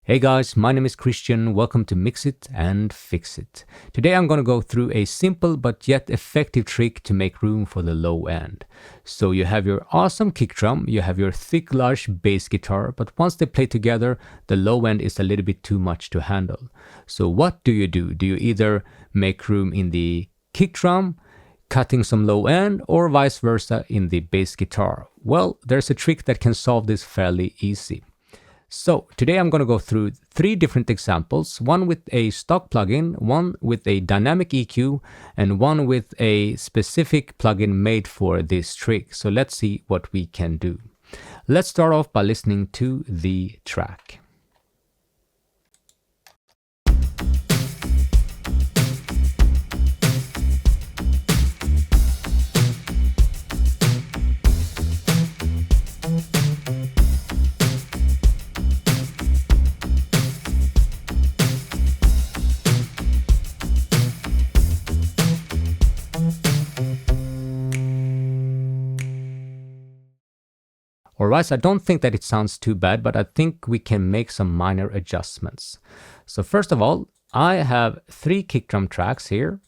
Hey guys, my name is Christian. Welcome to Mix It and Fix It. Today I'm going to go through a simple but yet effective trick to make room for the low end. So you have your awesome kick drum, you have your thick large bass guitar, but once they play together, the low end is a little bit too much to handle. So what do? Do you either make room in the kick drum, cutting some low end, or vice versa in the bass guitar? Well, there's a trick that can solve this fairly easy. So today I'm going to go through 3 different examples, one with a stock plugin, one with a dynamic EQ, and one with a specific plugin made for this trick. So let's see what we can do. Let's start off by listening to the track. Alright, so I don't think that it sounds too bad, but I think we can make some minor adjustments. So first of all, I have 3 kick drum tracks here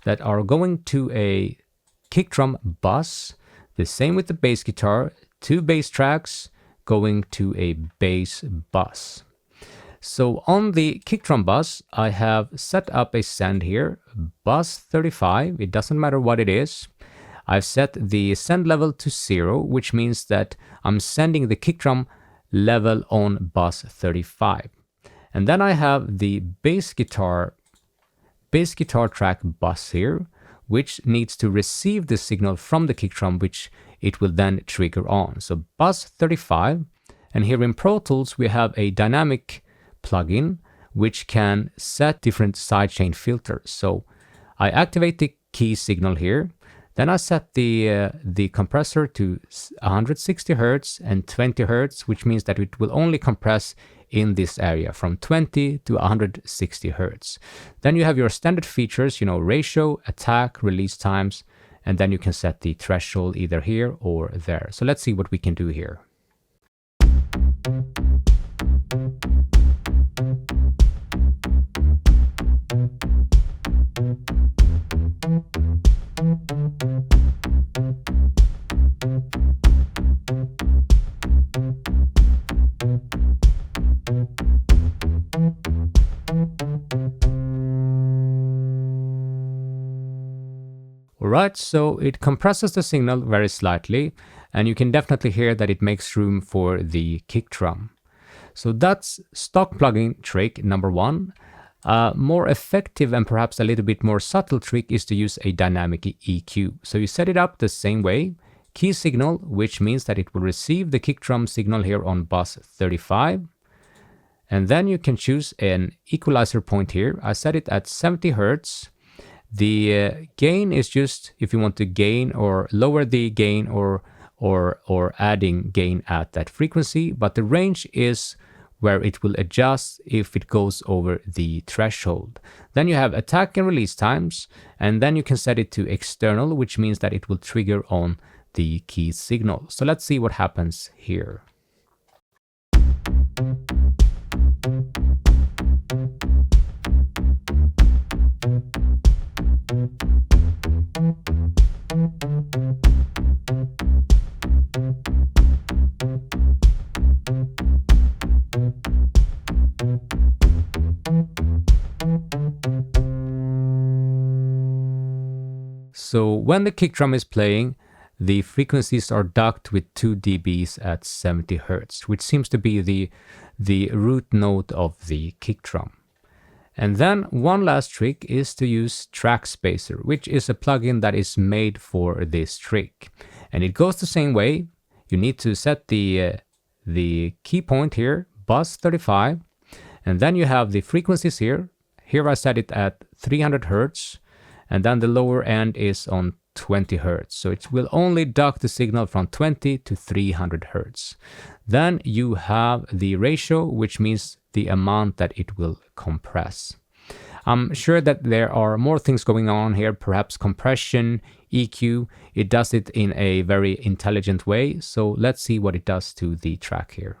that are going to a kick drum bus. The same with the bass guitar, 2 bass tracks going to a bass bus. So on the kick drum bus, I have set up a send here, bus 35, it doesn't matter what it is. I've set the send level to 0, which means that I'm sending the kick drum level on bus 35. And then I have the bass guitar track bus here, which needs to receive the signal from the kick drum, which it will then trigger on. So bus 35, and here in Pro Tools we have a dynamic plugin which can set different sidechain filters. So I activate the key signal here. Then I set the compressor to 160 Hz and 20 Hz, which means that it will only compress in this area from 20 to 160 Hz. Then you have your standard features, ratio, attack, release times, and then you can set the threshold either here or there. So let's see what we can do here. Alright, so it compresses the signal very slightly, and you can definitely hear that it makes room for the kick drum. So that's stock plugin trick number 1. More effective and perhaps a little bit more subtle trick is to use a dynamic EQ. So you set it up the same way, key signal, which means that it will receive the kick drum signal here on bus 35. And then you can choose an equalizer point here. I set it at 70 Hz. The gain is just if you want to gain or lower the gain or adding gain at that frequency, but the range is where it will adjust if it goes over the threshold. Then you have attack and release times, and then you can set it to external, which means that it will trigger on the key signal. So let's see what happens here. So when the kick drum is playing, the frequencies are docked with 2 dBs at 70 Hz, which seems to be the root note of the kick drum. And then one last trick is to use Trackspacer, which is a plugin that is made for this trick. And it goes the same way. You need to set the key point here, bus 35, and then you have the frequencies here. Here I set it at 300 Hz, and then the lower end is on 20 Hz. So it will only duck the signal from 20 to 300 Hz. Then you have the ratio, which means the amount that it will compress. I'm sure that there are more things going on here, perhaps compression, EQ. It does it in a very intelligent way. So let's see what it does to the track here.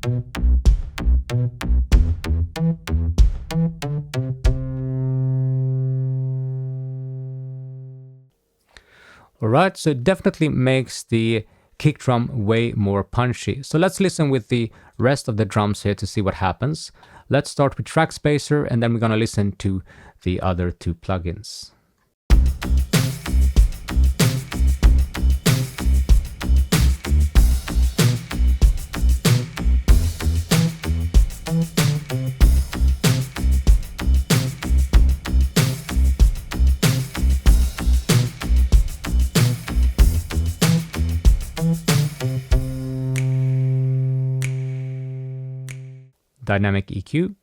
Alright, so it definitely makes the kick drum way more punchy. So let's listen with the rest of the drums here to see what happens. Let's start with Trackspacer, and then we're going to listen to the other two plugins. Dynamic EQ.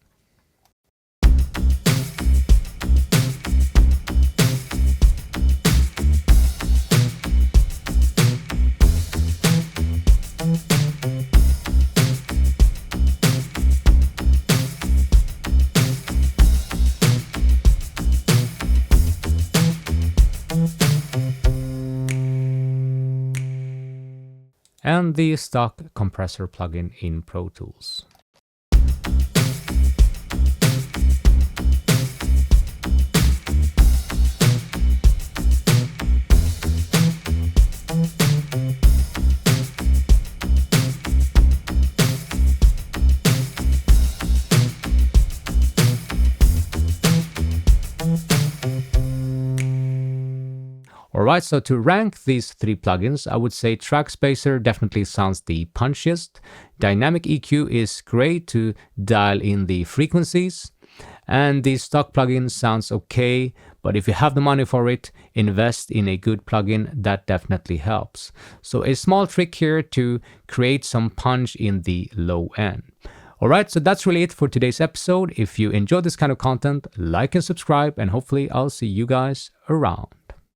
And the stock compressor plugin in Pro Tools. Alright, so to rank these three plugins, I would say Trackspacer definitely sounds the punchiest. Dynamic EQ is great to dial in the frequencies. And the stock plugin sounds okay, but if you have the money for it, invest in a good plugin. That definitely helps. So a small trick here to create some punch in the low end. Alright, so that's really it for today's episode. If you enjoyed this kind of content, like and subscribe, and hopefully I'll see you guys around.